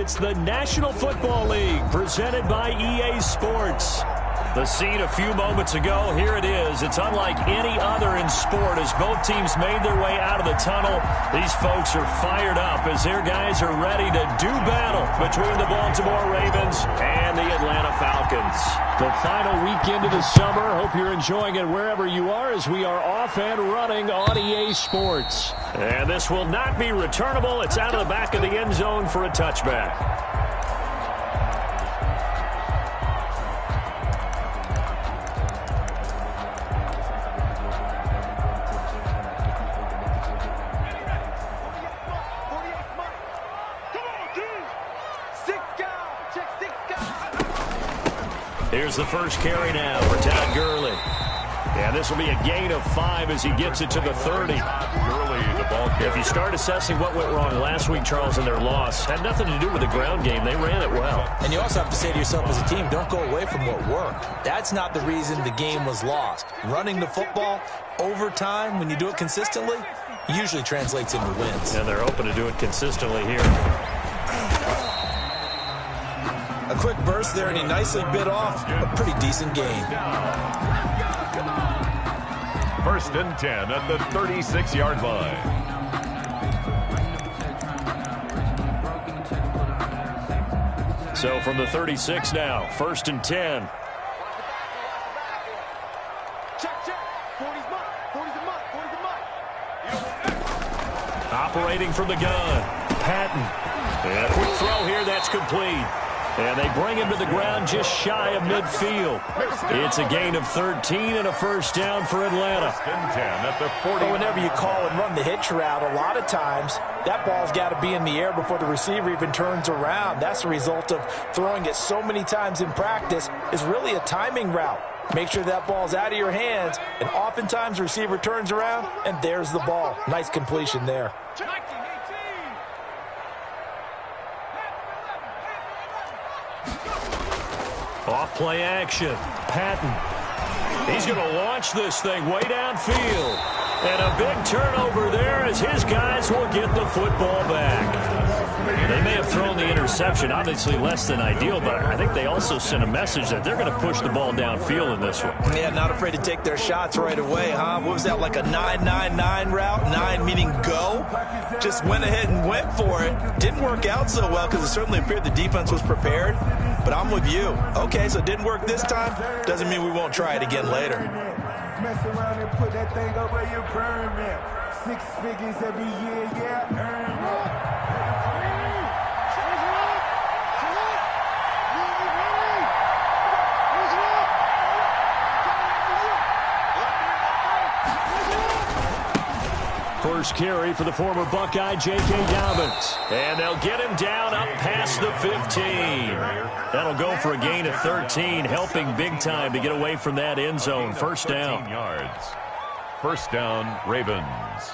It's the National Football League presented by EA Sports. The scene a few moments ago, here it is. It's unlike any other in sport as both teams made their way out of the tunnel. These folks are fired up as their guys are ready to do battle between the Baltimore Ravens and the Atlanta Falcons. The final weekend of the summer. Hope you're enjoying it wherever you are as we are off and running on EA Sports. And this will not be returnable. It's out of the back of the end zone for a touchback. Here's the first carry now for Todd Gurley. And this will be a gain of 5 as he gets it to the 30. Gurley, the ball carrier. If you start assessing what went wrong last week, Charles, in their loss, had nothing to do with the ground game. They ran it well. And you also have to say to yourself as a team, don't go away from what worked. That's not the reason the game was lost. Running the football over time, when you do it consistently, usually translates into wins. And they're hoping to do it consistently here. A quick burst there, and he nicely bit off a pretty decent gain. First and 10 at the 36-yard line. So from the 36 now, first and 10. Operating from the gun, Patton. And a quick throw here, that's complete. And they bring him to the ground just shy of midfield. It's a gain of 13 and a first down for Atlanta. First and 10 at the 40. Whenever you call and run the hitch route, a lot of times that ball's got to be in the air before the receiver even turns around. That's the result of throwing it so many times in practice. It's really a timing route. Make sure that ball's out of your hands, and oftentimes the receiver turns around, and there's the ball. Nice completion there. Off play action. Patton. He's going to launch this thing way downfield. And a big turnover there as his guys will get the football back. They may have thrown the interception, obviously less than ideal, but I think they also sent a message that they're going to push the ball downfield in this one. Yeah, not afraid to take their shots right away, huh? What was that, like a 9-9-9 route? 9 meaning go? Just went ahead and went for it. Didn't work out so well because it certainly appeared the defense was prepared. But I'm with you. Okay, so it didn't work this time. Doesn't mean we won't try it again later. Mess around and put that thing over your permit. 6 figures every year, yeah, earn it. First carry for the former Buckeye, J.K. Dobbins. And they'll get him down up past the 15. That'll go for a gain of 13, helping big time to get away from that end zone. First down. Yards. First down, Ravens.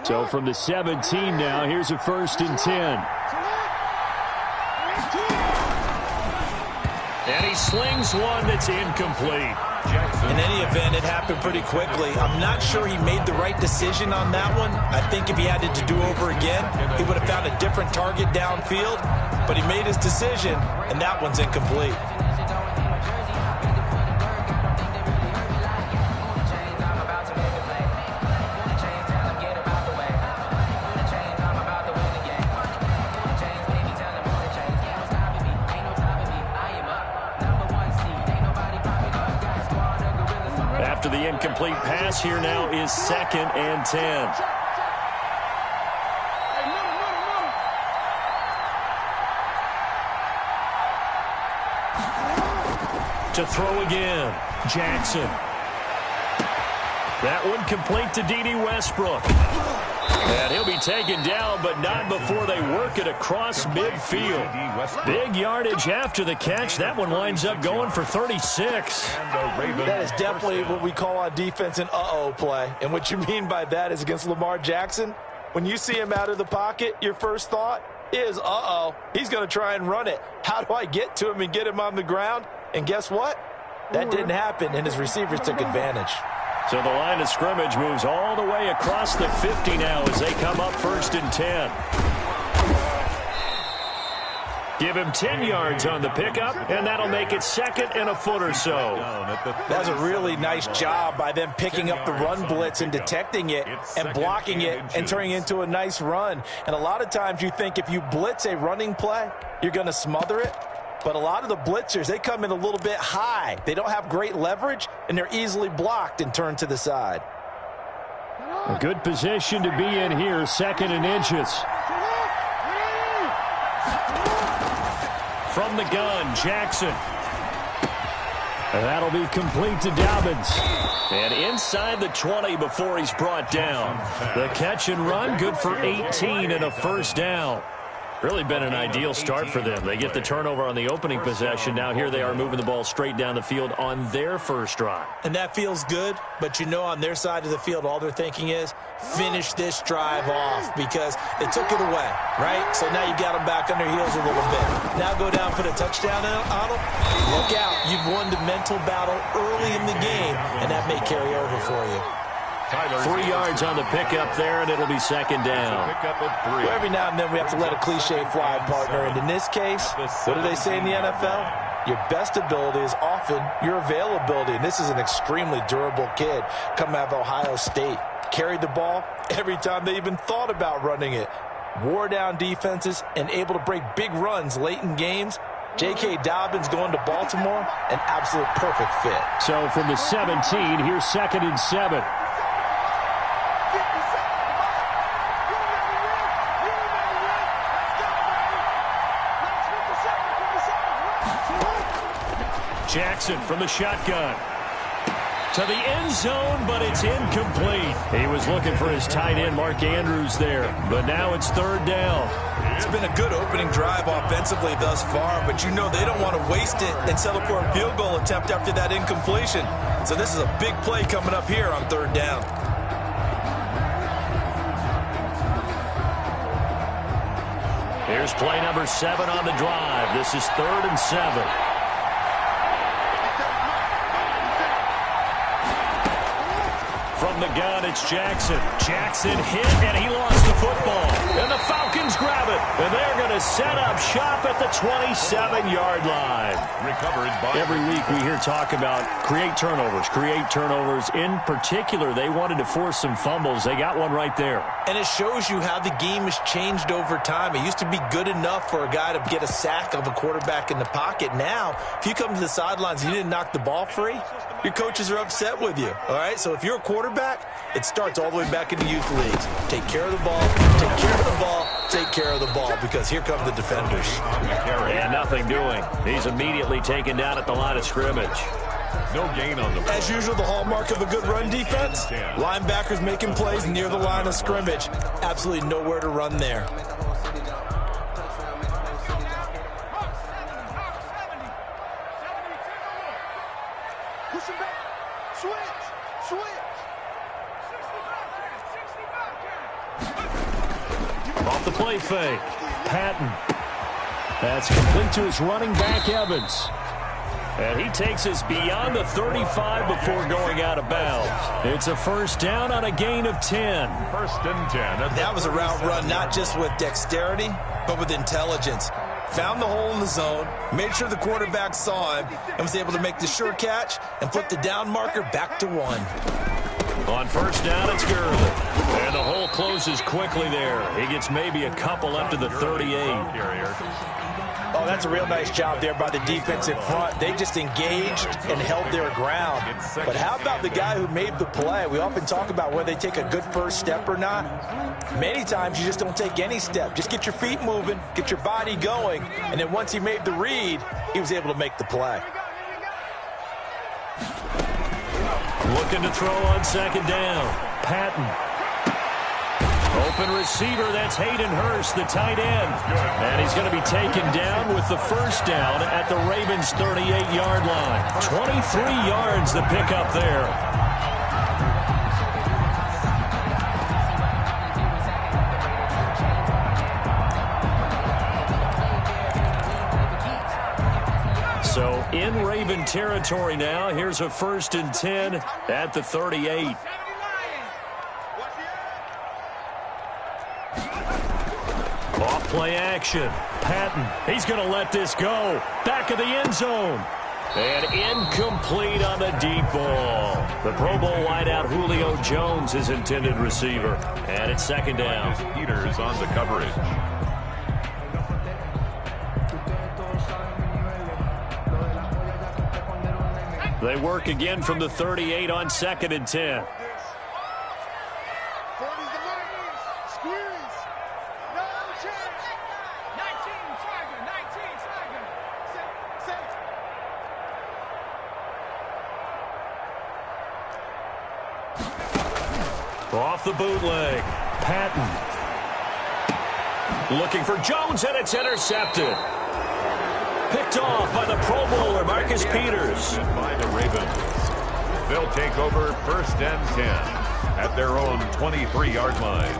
So from the 17 now, here's a first and 10. And he slings one that's incomplete. In any event, it happened pretty quickly. I'm not sure he made the right decision on that one. I think if he had it to do over again, he would have found a different target downfield. But he made his decision, and that one's incomplete. After the incomplete pass, here now is second and 10. To throw again, Jackson. That one complete to D.D. Westbrook. And he'll be taken down, but not before they work took it across midfield. Big yardage after the catch. That one winds up going for 36. That is definitely what we call on defense an uh-oh play. And what you mean by that is against Lamar Jackson, when you see him out of the pocket, your first thought is, uh-oh, he's going to try and run it. How do I get to him and get him on the ground? And guess what? That didn't happen, and his receivers took advantage. So the line of scrimmage moves all the way across the 50 now as they come up 1st and 10. Give him 10 yards on the pickup, and that'll make it 2nd and a foot or so. That's a really nice job by them picking up the run blitz and detecting it and blocking it and turning it into a nice run. And a lot of times you think if you blitz a running play, you're going to smother it. But a lot of the blitzers, they come in a little bit high. They don't have great leverage, and they're easily blocked and turned to the side. A good position to be in here, 2nd and inches. From the gun, Jackson. And that'll be complete to Dobbins. And inside the 20 before he's brought down. The catch and run, good for 18 and a first down. Really been an ideal start for them. They get the turnover on the opening possession. Now here they are moving the ball straight down the field on their first drive. And that feels good, but you know on their side of the field, all they're thinking is finish this drive off because they took it away, right? So now you got them back on their heels a little bit. Now go down, put a touchdown on them. Look out. You've won the mental battle early in the game, and that may carry over for you. 3 yards on the pickup there, and it'll be 2nd down. Well, every now and then we have to let a cliche fly, partner. And in this case, what do they say in the NFL? Your best ability is often your availability. And this is an extremely durable kid coming out of Ohio State. Carried the ball every time they even thought about running it. Wore down defenses and able to break big runs late in games. J.K. Dobbins going to Baltimore, an absolute perfect fit. So from the 17, here's 2nd and 7. Jackson from the shotgun. To the end zone, but it's incomplete. He was looking for his tight end, Mark Andrews, there. But now it's 3rd down. It's been a good opening drive offensively thus far, but you know they don't want to waste it and settle for a field goal attempt after that incompletion. So this is a big play coming up here on 3rd down. Here's play number 7 on the drive. This is 3rd and 7. From the gun, it's Jackson. Jackson hit, and he lost the football. And the Falcons grab it. And they're going to set up shop at the 27-yard line. Recovered by every week we hear talk about create turnovers. In particular, they wanted to force some fumbles. They got one right there. And it shows you how the game has changed over time. It used to be good enough for a guy to get a sack of a quarterback in the pocket. Now, if you come to the sidelines and you didn't knock the ball free, your coaches are upset with you. All right, so if you're a quarterback, it starts all the way back in the youth leagues. Take care of the ball, take care of the ball, take care of the ball, because here come the defenders. And nothing doing. He's immediately taken down at the line of scrimmage. No gain on the ball. As usual, the hallmark of a good run defense, linebackers making plays near the line of scrimmage. Absolutely nowhere to run there. Off the play fake. Patton. That's complete to his running back, Evans. And he takes us beyond the 35 before going out of bounds. It's a first down on a gain of 10. 1st and 10. That was a route run not just with dexterity, but with intelligence. Found the hole in the zone, made sure the quarterback saw him, and was able to make the sure catch and flip the down marker back to 1. On first down, it's Gurley. And the hole closes quickly there. He gets maybe a couple up to the 38. Oh, that's a real nice job there by the defense in front. They just engaged and held their ground. But how about the guy who made the play? We often talk about whether they take a good first step or not. Many times you just don't take any step. Just get your feet moving, get your body going, and then once he made the read, he was able to make the play. Looking to throw on second down. Patton. Open receiver, that's Hayden Hurst, the tight end. And he's going to be taken down with the first down at the Ravens' 38-yard line. 23 yards the pickup there. So in Raven territory now, here's a 1st and 10 at the 38. Off play action. Patton, he's going to let this go. Back of the end zone. And incomplete on the deep ball. The Pro Bowl wideout Julio Jones is intended receiver. And it's 2nd down. Peters on the coverage. They work again from the 38 on 2nd and 10. Off the bootleg. Patton. Looking for Jones, and it's intercepted. Picked off by the Pro Bowler, Marcus Peters. By the Ravens. They'll take over 1st and 10 at their own 23-yard line.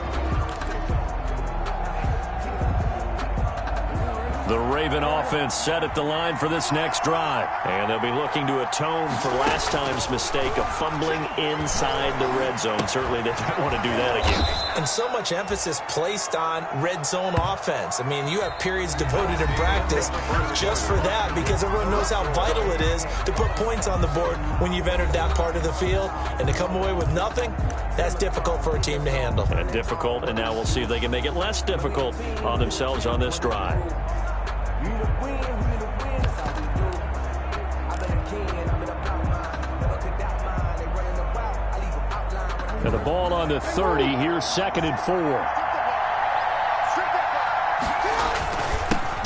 The Raven offense set at the line for this next drive. And they'll be looking to atone for last time's mistake of fumbling inside the red zone. Certainly they don't want to do that again. And so much emphasis placed on red zone offense. I mean, you have periods devoted in practice just for that because everyone knows how vital it is to put points on the board when you've entered that part of the field. And to come away with nothing, that's difficult for a team to handle. And difficult, and now we'll see if they can make it less difficult on themselves on this drive. And the ball on the 30. Here's 2nd and 4.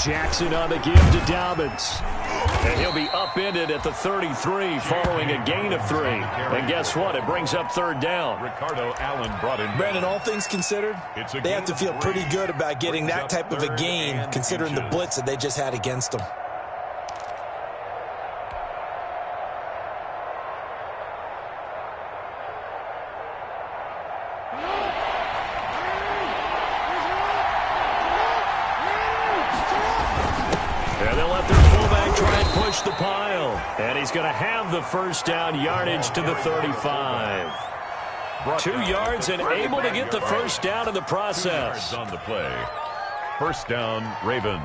Jackson on the give to Dobbins. And he'll be upended at the 33 following a gain of 3. And guess what? It brings up 3rd down. Ricardo Allen brought in. Brandon, all things considered, they have to feel pretty good about getting that type of a gain considering the blitz that they just had against them. The pile, and he's going to have the 1st down, yardage to the 35. 2 yards and able to get the 1st down in the process. On the play. 1st down, Ravens.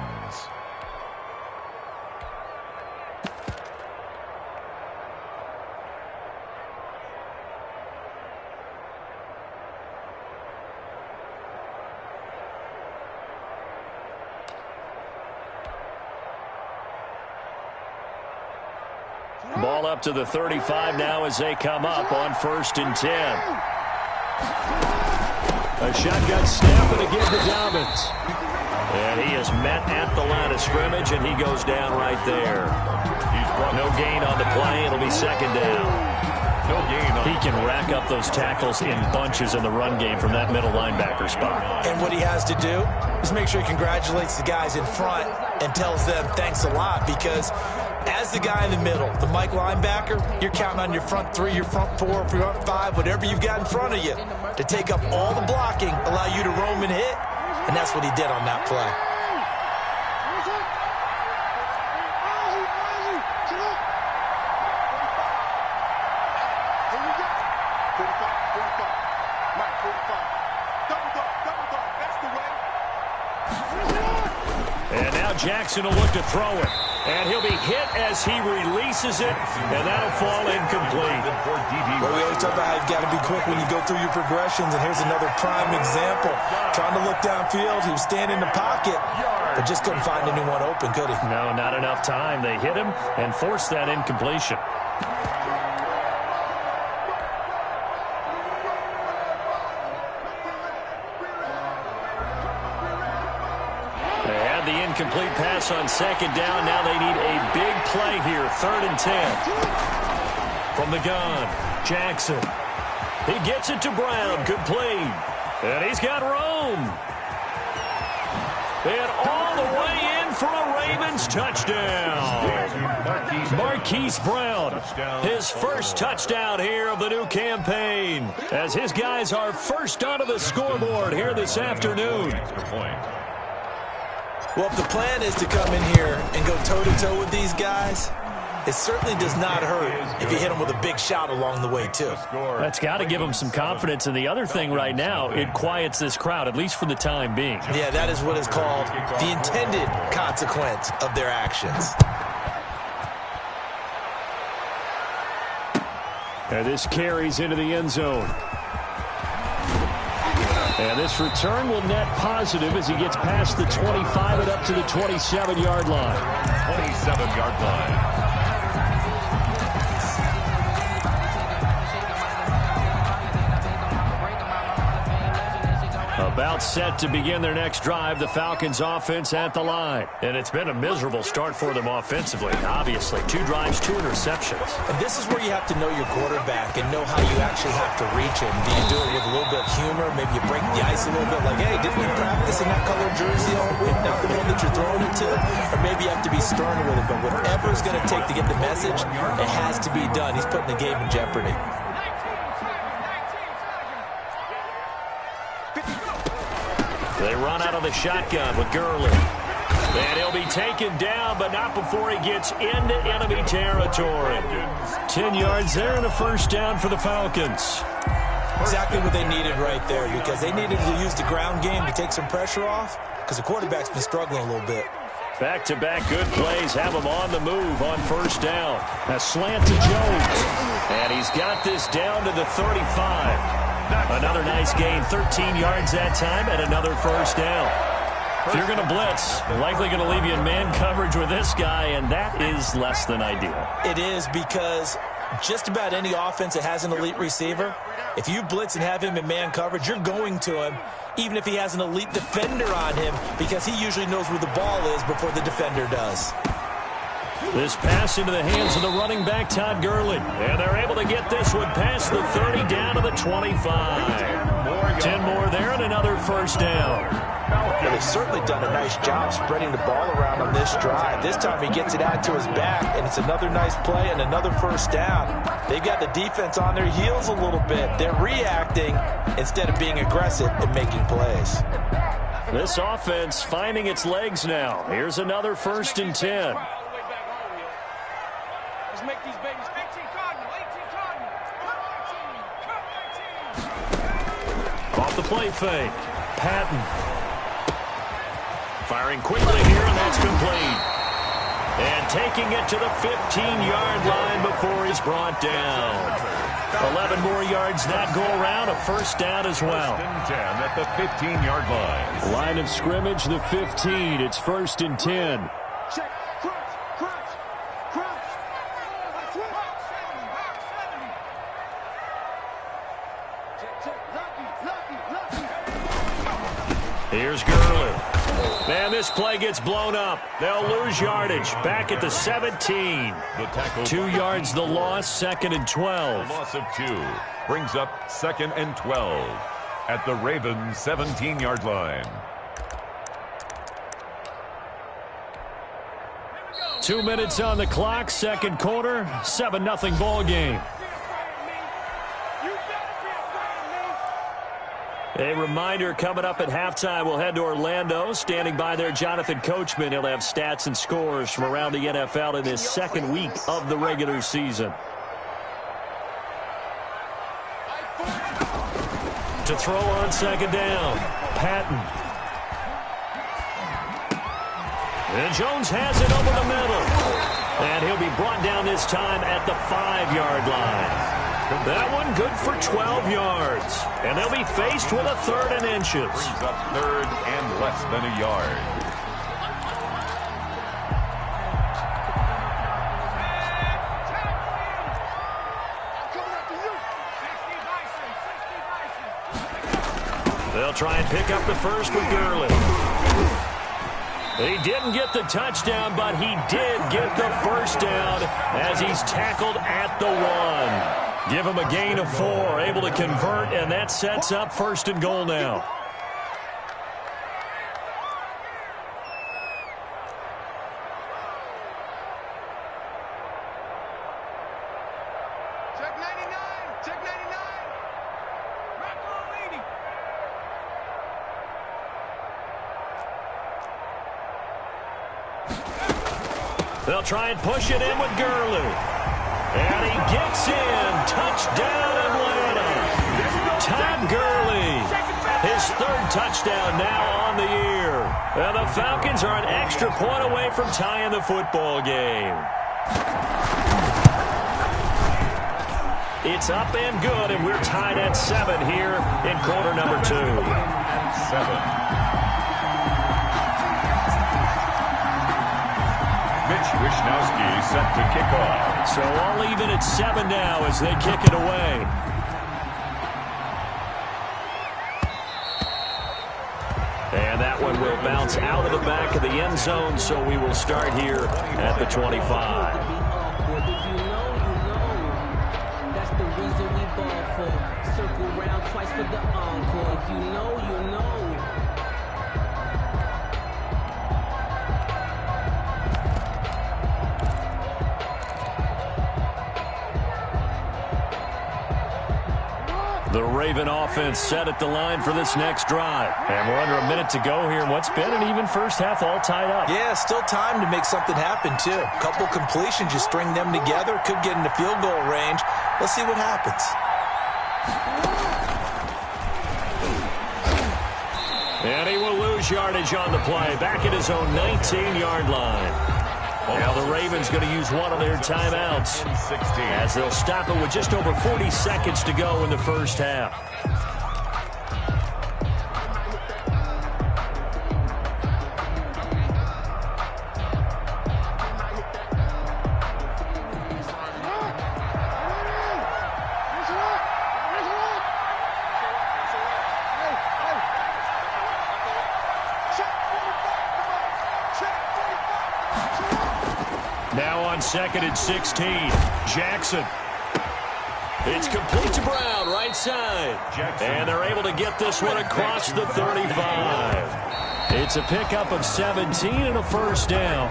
Ball up to the 35 now as they come up on 1st and 10. A shotgun snap and a give to Dobbins. And he is met at the line of scrimmage, and he goes down right there. No gain on the play. It'll be 2nd down. No gain on. He can rack up those tackles in bunches in the run game from that middle linebacker spot. And what he has to do is make sure he congratulates the guys in front and tells them thanks a lot, because as the guy in the middle, the Mike linebacker, you're counting on your front 3, your front 4, your front 5, whatever you've got in front of you to take up all the blocking, allow you to roam and hit, and that's what he did on that play. And now Jackson will look to throw it. And he'll be hit as he releases it, and that'll fall incomplete. Well, we always talk about how you've got to be quick when you go through your progressions, and here's another prime example. Trying to look downfield, he was standing in the pocket, but just couldn't find anyone open, could he? No, not enough time. They hit him and forced that incompletion. The incomplete pass on 2nd down. Now they need a big play here. 3rd and 10. From the gun, Jackson. He gets it to Brown. Good play. And he's got room. And all the way in for a Ravens touchdown. Marquise Brown, his first touchdown here of the new campaign, as his guys are first onto the scoreboard here this afternoon. Well, if the plan is to come in here and go toe-to-toe with these guys, it certainly does not hurt if you hit them with a big shot along the way, too. That's got to give them some confidence. And the other thing right now, it quiets this crowd, at least for the time being. Yeah, that is what is called the intended consequence of their actions. And this carries into the end zone. And this return will net positive as he gets past the 25 and up to the 27-yard line. 27-yard line. About set to begin their next drive, the Falcons offense at the line. And it's been a miserable start for them offensively, obviously. 2 drives, 2 interceptions. And this is where you have to know your quarterback and know how you actually have to reach him. Do you do it with a little bit of humor? Maybe you break the ice a little bit, like, hey, didn't we practice in that colored jersey all week? Not the one that you're throwing it to? Or maybe you have to be stern with it. But whatever it's going to take to get the message, it has to be done. He's putting the game in jeopardy. They run out of the shotgun with Gurley. And he'll be taken down, but not before he gets into enemy territory. 10 yards there and a first down for the Falcons. Exactly what they needed right there, because they needed to use the ground game to take some pressure off, because the quarterback's been struggling a little bit. Back-to-back good plays have him on the move on first down. A slant to Jones. And he's got this down to the 35. Another nice gain, 13 yards that time, and another first down. If you're going to blitz, likely going to leave you in man coverage with this guy, and that is less than ideal. It is, because just about any offense that has an elite receiver, if you blitz and have him in man coverage, you're going to him, even if he has an elite defender on him, because he usually knows where the ball is before the defender does. This pass into the hands of the running back, Todd Gurley. And they're able to get this one past the 30 down to the 25. 10 more there and another first down. Well, they've certainly done a nice job spreading the ball around on this drive. This time he gets it out to his back, and it's another nice play and another first down. They've got the defense on their heels a little bit. They're reacting instead of being aggressive and making plays. This offense finding its legs now. Here's another 1st and 10. Make these babies 18 Cardinal, 18 Cardinal, 18. Off the play fake. Patton. Firing quickly here, and that's complete. And taking it to the 15-yard line before he's brought down. 11 more yards that go around, a first down as well. 1st and 10 at the 15-yard line. Line of scrimmage, the 15. It's 1st and 10. Check. Here's Gurley. And this play gets blown up. They'll lose yardage. Back at the 17. 2 yards the loss, 2nd and 12. Loss of 2 brings up 2nd and 12 at the Ravens 17-yard line. 2 minutes on the clock, 2nd quarter, 7-0 ball game. A reminder, coming up at halftime, we'll head to Orlando. Standing by there, Jonathan Coachman. He'll have stats and scores from around the NFL in this 2nd week of the regular season. To throw on 2nd down, Patton. And Jones has it over the middle. And he'll be brought down this time at the 5-yard line. That one good for 12 yards. And they'll be faced with a 3rd and inches. Brings up 3rd and less than a yard. They'll try and pick up the first with Gurley. He didn't get the touchdown, but he did get the first down as he's tackled at the 1. Give him a gain of 4, able to convert, and that sets up 1st and goal now. Check 99. Check 99. Rock on, lady. They'll try and push it in with Gurley. And he gets in. Touchdown, Atlanta. Todd Gurley. His 3rd touchdown now on the year. And the Falcons are an extra point away from tying the football game. It's up and good, and we're tied at 7 here in quarter number 2. 7. Wishnowski set to kick off. So all even at 7 now as they kick it away. And that one will bounce out of the back of the end zone, so we will start here at the 25. That's the reason we ball for. Circle round twice for the encore. If you know, you know. The Raven offense set at the line for this next drive. And we're under a minute to go here in what's been an even first half, all tied up. Yeah, still time to make something happen, too. A couple completions, you string them together, could get into field goal range. Let's see what happens. And he will lose yardage on the play, back at his own 19-yard line. Now the Ravens going to use one of their timeouts as they'll stop it with just over 40 seconds to go in the first half. Now on 2nd and 16, Jackson. It's complete to Brown, right side. And they're able to get this one across the 35. It's a pickup of 17 and a first down.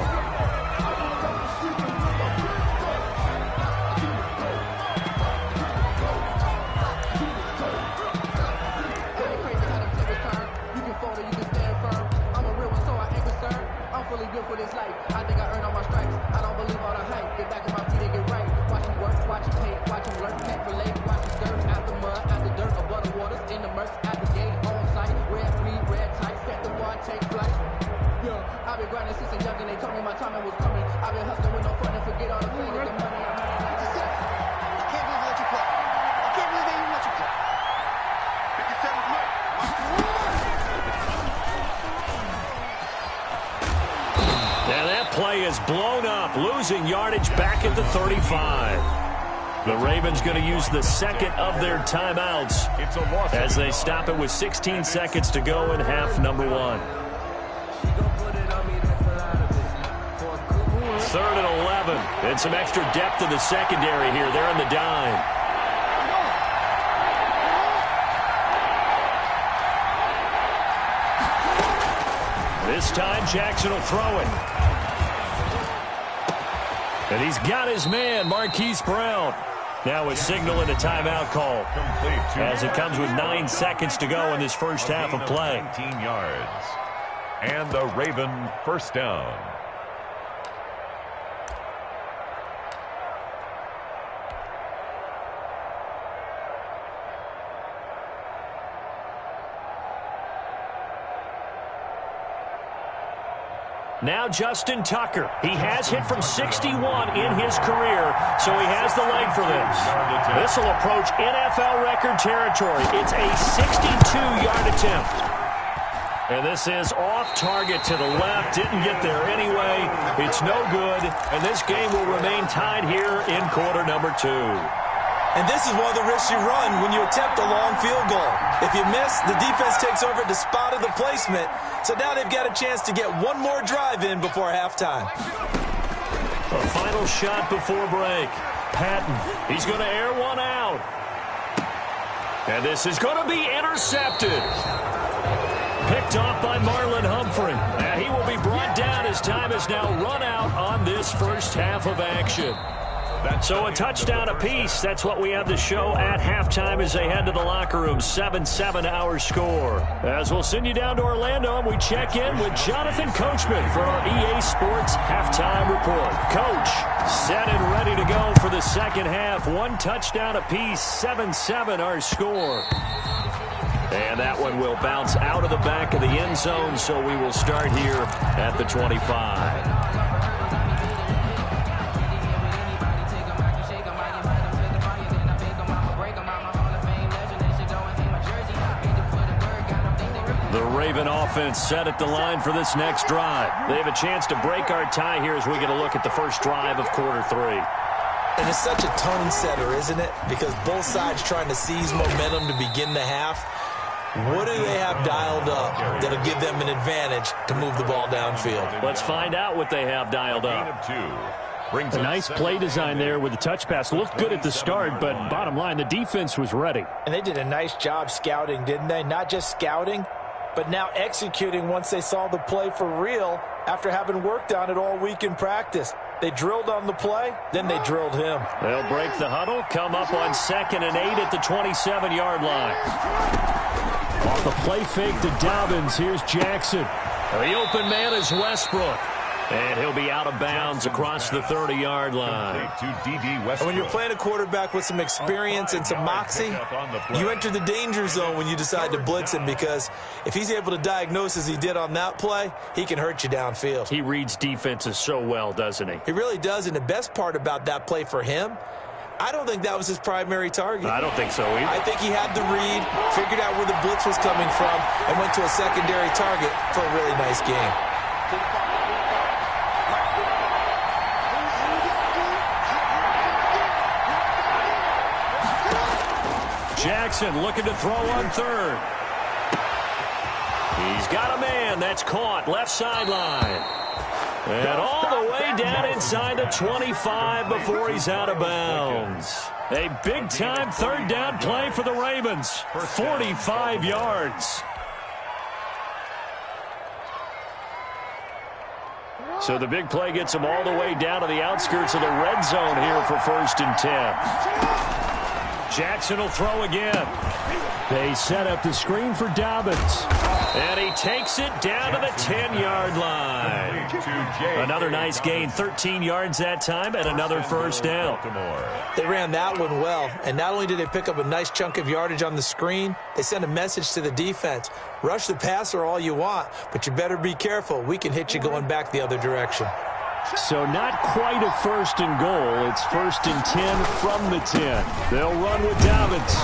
Losing yardage back at the 35. The Ravens going to use the second of their timeouts as they stop it with 16 seconds to go in half number 1. 3rd and 11. And some extra depth in the secondary here. They're in the dime. This time Jackson will throw it. And he's got his man, Marquise Brown. Now a signal and a timeout call as it comes with 9 seconds to go in this first half of play. 19 yards. And the Raven first down. Now Justin Tucker. He has hit from 61 in his career, so he has the leg for this. This will approach NFL record territory. It's a 62-yard attempt. And this is off target to the left. Didn't get there anyway. It's no good, and this game will remain tied here in quarter number 2. And this is one of the risks you run when you attempt a long field goal. If you miss, the defense takes over the spot of the placement. So now they've got a chance to get one more drive in before halftime. A final shot before break. Patton. He's going to air one out. And this is going to be intercepted. Picked off by Marlon Humphrey. And he will be brought down as time is now run out on this first half of action. So a touchdown apiece. That's what we have to show at halftime as they head to the locker room. 7-7 our score. As we'll send you down to Orlando, and we check in with Jonathan Coachman for our EA Sports Halftime Report. Coach, set and ready to go for the second half. One touchdown apiece. 7-7 our score. And that one will bounce out of the back of the end zone, so we will start here at the 25. The Raven offense set at the line for this next drive. They have a chance to break our tie here as we get a look at the first drive of quarter 3. And it's such a tone setter, isn't it? Because both sides trying to seize momentum to begin the half. What do they have dialed up that'll give them an advantage to move the ball downfield? Let's find out what they have dialed up. A nice play design there with the touch pass. Looked good at the start, but bottom line, the defense was ready. And they did a nice job scouting, didn't they? Not just scouting, but now executing once they saw the play for real after having worked on it all week in practice. They drilled on the play, then they drilled him. They'll break the huddle, come up on 2nd and 8 at the 27-yard line. Off the play fake to Dobbins, here's Jackson. The open man is Westbrook. And he'll be out of bounds across the 30-yard line. And when you're playing a quarterback with some experience and some moxie, you enter the danger zone when you decide to blitz him, because if he's able to diagnose as he did on that play, he can hurt you downfield. He reads defenses so well, doesn't he? He really does, and the best part about that play for him, I don't think that was his primary target. I don't think so either. I think he had the read, figured out where the blitz was coming from, and went to a secondary target for a really nice game. Jackson looking to throw on 3rd. He's got a man. That's caught. Left sideline. And all the way down inside the 25 before he's out of bounds. A big-time third down play for the Ravens. 45 yards. So the big play gets him all the way down to the outskirts of the red zone here for 1st and 10. Jackson will throw again. They set up the screen for Dobbins. And he takes it down to the 10-yard line. Another nice gain, 13 yards that time, and another first down. They ran that one well, and not only did they pick up a nice chunk of yardage on the screen, they sent a message to the defense. Rush the passer all you want, but you better be careful. We can hit you going back the other direction. So not quite a 1st and goal. It's 1st and 10 from the 10. They'll run with Dobbins.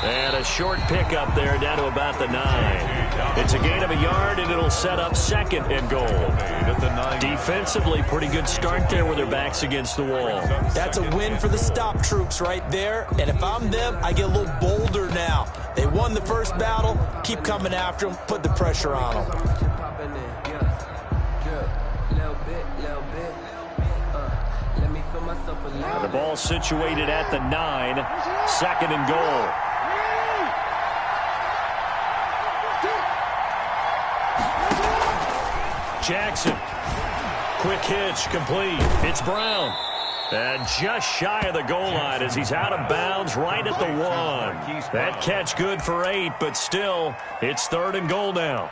And a short pickup there down to about the 9. It's a gain of a yard, and it'll set up 2nd and goal. Defensively, pretty good start there with their backs against the wall. That's a win for the stop troops right there. And if I'm them, I get a little bolder now. They won the first battle. Keep coming after them. Put the pressure on them. The ball situated at the 9. 2nd and goal. Jackson. Quick hitch, complete. It's Brown. And just shy of the goal line as he's out of bounds right at the 1. That catch good for 8, but still, it's 3rd and goal now.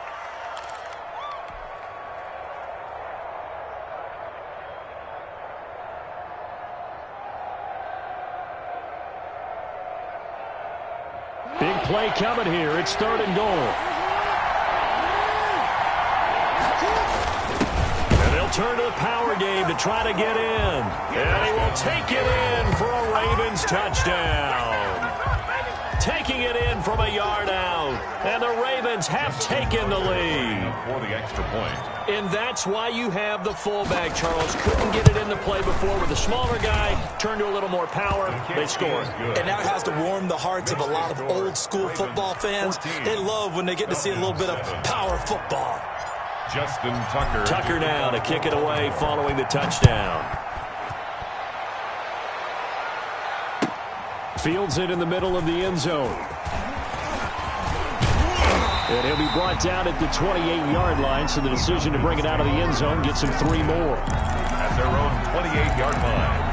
Big play coming here. It's 3rd and goal. And they'll turn to the power game to try to get in. And he will take it in for a Ravens touchdown. Taking it in from a yard out. And the Ravens have taken the lead. For the extra point. And that's why you have the fullback, Charles. Couldn't get it in the play before with a smaller guy. Turned to a little more power. They score. And that has to warm the hearts of a lot of old-school football fans. They love when they get to see a little bit of power football. Justin Tucker. Tucker now to kick it away following the touchdown. Fields it in the middle of the end zone. And he'll be brought down at the 28-yard line, so the decision to bring it out of the end zone gets him 3 more. At their own 28-yard line.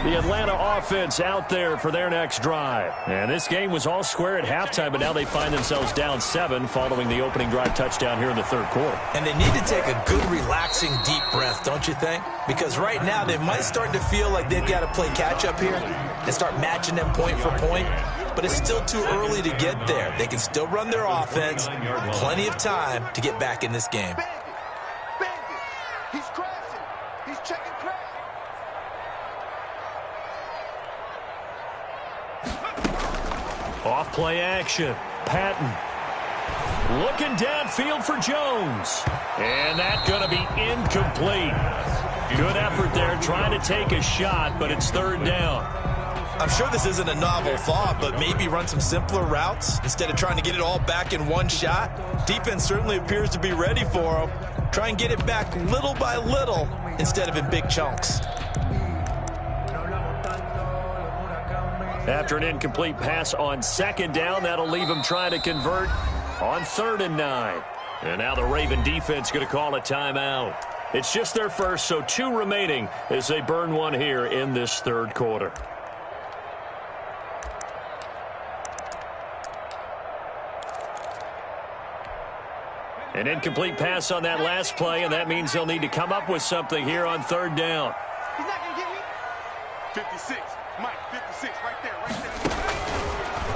The Atlanta offense out there for their next drive. And this game was all square at halftime, but now they find themselves down 7 following the opening drive touchdown here in the third quarter. And they need to take a good, relaxing, deep breath, don't you think? Because right now they might start to feel like they've got to play catch-up here and start matching them point for point. But it's still too early to get there. They can still run their offense. Plenty of time to get back in this game. He's crashing. He's checking crash. Off play action. Patton. Looking downfield for Jones. And that's going to be incomplete. Good effort there trying to take a shot, but it's third down. I'm sure this isn't a novel thought, but maybe run some simpler routes instead of trying to get it all back in one shot. Defense certainly appears to be ready for them. Try and get it back little by little instead of in big chunks. After an incomplete pass on second down, that'll leave him trying to convert on 3rd and 9. And now the Raven defense going to call a timeout. It's just their first, so 2 remaining as they burn one here in this third quarter. An incomplete pass on that last play, and that means they'll need to come up with something here on 3rd down. He's not going to get me. 56. Mike, 56. Right there.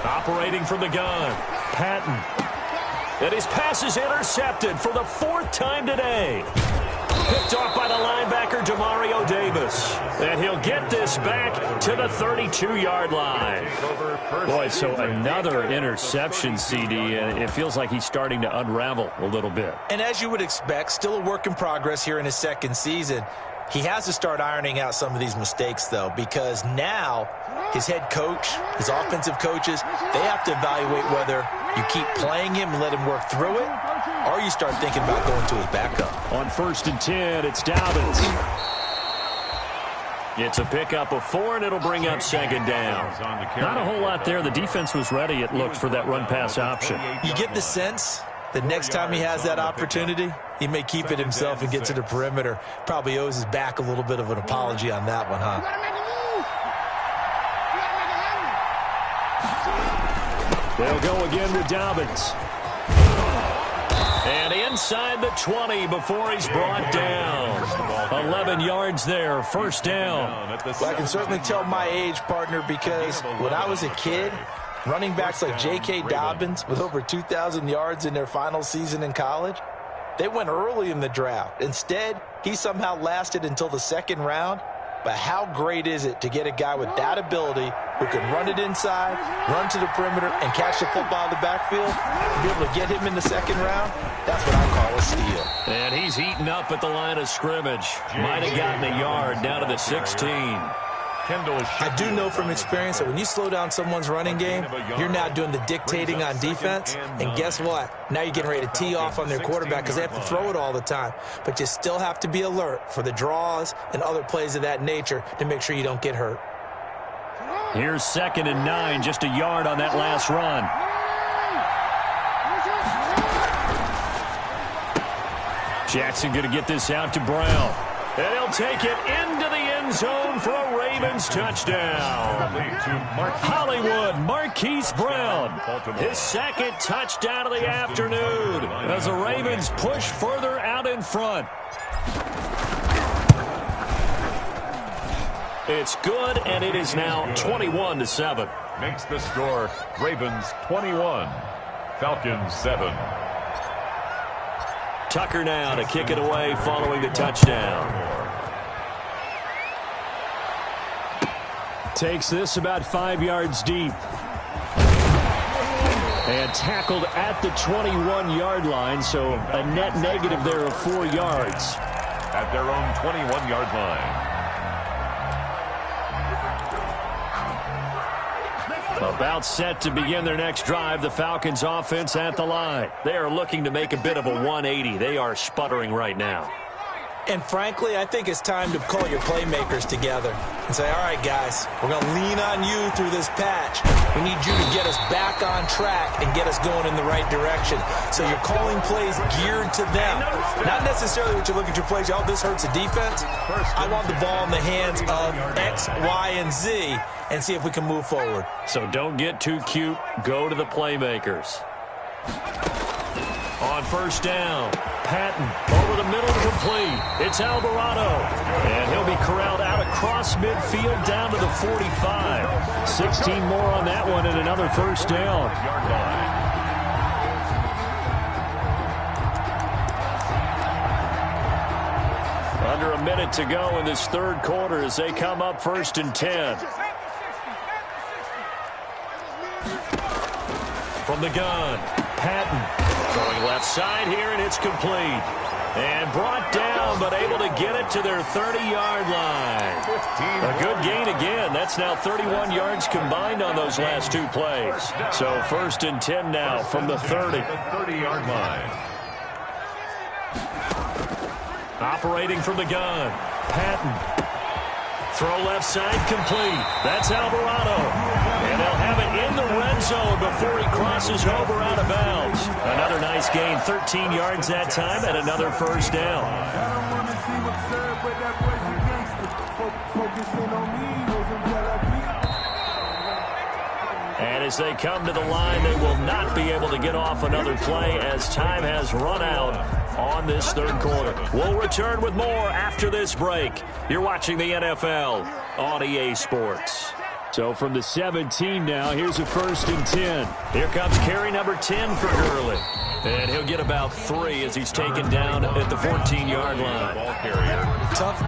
Operating from the gun. Patton. And his pass is intercepted for the 4th time today. Picked off by the linebacker, Demario Davis. And he'll get this back to the 32-yard line. Boy, so another interception, CD, and it feels like he's starting to unravel a little bit. And as you would expect, still a work in progress here in his second season. He has to start ironing out some of these mistakes, though, because now his head coach, his offensive coaches, they have to evaluate whether you keep playing him and let him work through it, or you start thinking about going to his backup. On 1st and 10, it's Dobbins. It's a pickup of 4, and it'll bring up 2nd down. Not a whole lot there. The defense was ready, it looked, for that run-pass option. You get the sense that next time he has that opportunity, he may keep it himself and get to the perimeter. Probably owes his back a little bit of an apology on that one, huh? They'll go again with Dobbins. And inside the 20 before he's brought down. 11 yards there, 1st down. Well, I can certainly tell my age, partner, because when I was a kid, running backs like J.K. Dobbins with over 2,000 yards in their final season in college, they went early in the draft. Instead, he somehow lasted until the 2nd round. But how great is it to get a guy with that ability who can run it inside, run to the perimeter, and catch the football in the backfield? To be able to get him in the 2nd round, that's what I call a steal. And he's eaten up at the line of scrimmage. Might have gotten a yard down to the 16. I do know from experience that when you slow down someone's running game, you're now doing the dictating on defense. And guess what? Now you're getting ready to tee off on their quarterback because they have to throw it all the time. But you still have to be alert for the draws and other plays of that nature to make sure you don't get hurt. Here's 2nd and 9, just a yard on that last run. Jackson going to get this out to Brown. And he'll take it into the end zone for a Ravens touchdown. Hollywood, Marquise Brown, his 2nd touchdown of the afternoon as the Ravens push further out in front. It's good, and it is now 21-7. Makes the score Ravens 21, Falcons 7. Tucker now to kick it away following the touchdown. Takes this about 5 yards deep. And tackled at the 21-yard line, so a net negative there of 4 yards. At their own 21-yard line. About set to begin their next drive, the Falcons offense at the line. They are looking to make a bit of a 180. They are sputtering right now. And frankly, I think it's time to call your playmakers together and say, all right, guys, we're going to lean on you through this patch. We need you to get us back on track and get us going in the right direction. So you're calling plays geared to them. Not necessarily what you look at your plays, oh, this hurts the defense. I want the ball in the hands of X, Y, and Z and see if we can move forward. So don't get too cute. Go to the playmakers. On first down, Patton over the middle, complete. It's Alvarado, and he'll be corralled out across midfield down to the 45. 16 more on that one and another first down. Under a minute to go in this third quarter as they come up first and 10. From the gun, Patton. Going left side here, and it's complete. And brought down, but able to get it to their 30-yard line. A good gain again. That's now 31 yards combined on those last two plays. So first and 10 now from the 30. 30-yard line. Operating from the gun, Patton. Throw left side, complete. That's Alvarado. And they'll have it in the red zone before he crosses over out of bounds. Another nice gain, 13 yards that time, and another first down. And as they come to the line, they will not be able to get off another play as time has run out on this third quarter. We'll return with more after this break. You're watching the NFL on EA Sports. So from the 17 now, here's a first and 10. Here comes carry number 10 for Gurley. And he'll get about 3 as he's taken down at the 14-yard line. Ball carrier. Tough.